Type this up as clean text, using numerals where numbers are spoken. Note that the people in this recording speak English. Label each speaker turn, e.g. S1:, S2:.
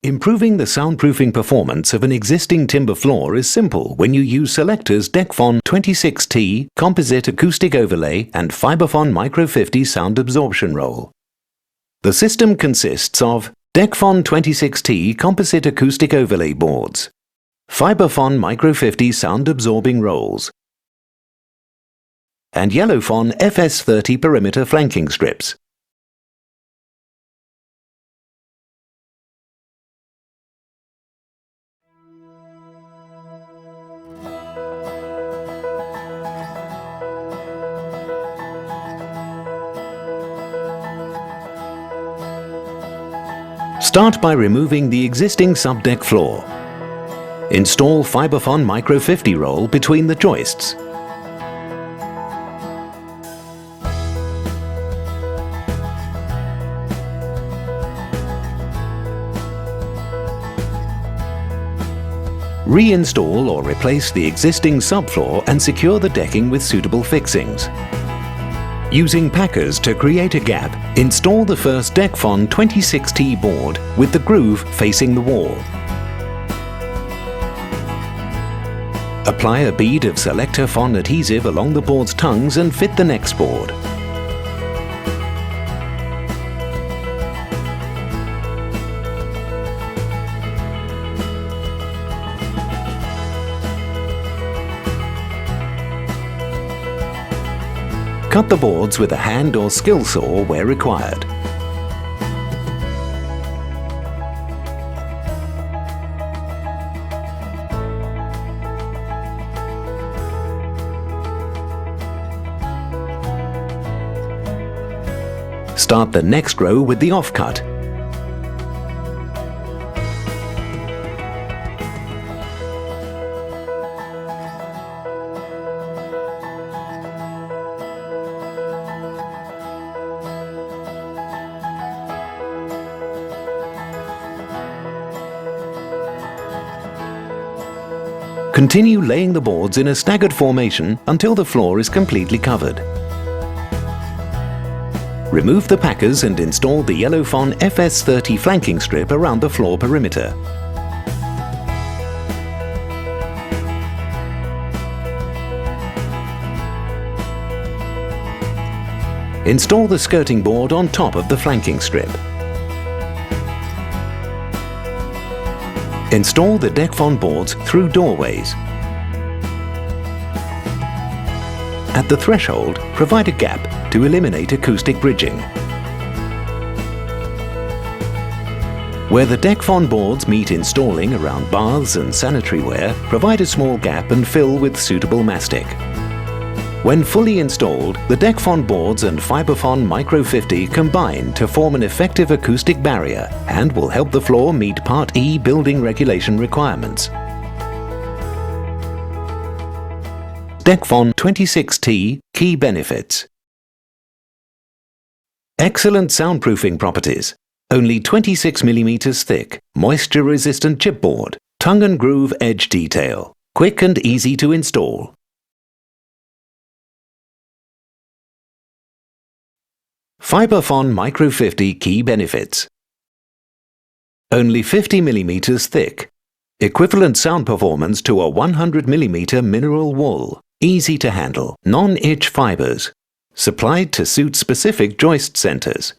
S1: Improving the soundproofing performance of an existing timber floor is simple when you use Selector's DECKfon 26T Composite Acoustic Overlay and FIBREfon MiCRO 50 Sound Absorption Roll. The system consists of DECKfon 26T Composite Acoustic Overlay boards, FIBREfon MiCRO 50 Sound Absorbing Rolls, and YellowFon FS30 Perimeter Flanking Strips. Start by removing the existing subdeck floor. Install FIBREfon MiCRO 50 roll between the joists. Reinstall or replace the existing subfloor and secure the decking with suitable fixings. Using packers to create a gap, install the first DECKfon 26T board with the groove facing the wall. Apply a bead of SelectorFon adhesive along the board's tongues and fit the next board. Cut the boards with a hand or skill saw where required. Start the next row with the offcut. Continue laying the boards in a staggered formation until the floor is completely covered. Remove the packers and install the YellowFon FS30 flanking strip around the floor perimeter. Install the skirting board on top of the flanking strip. Install the DECKfon boards through doorways. At the threshold, provide a gap to eliminate acoustic bridging. Where the DECKfon boards meet installing around baths and sanitary ware, provide a small gap and fill with suitable mastic. When fully installed, the DECKfon boards and FIBREfon MiCRO 50 combine to form an effective acoustic barrier and will help the floor meet Part E building regulation requirements. DECKfon 26T Key Benefits. Excellent soundproofing properties. Only 26 mm thick, moisture-resistant chipboard. Tongue and groove edge detail. Quick and easy to install. FIBREfon MiCRO 50 Key Benefits. Only 50 mm thick. Equivalent sound performance to a 100 mm mineral wool. Easy to handle. Non-itch fibers. Supplied to suit specific joist centers.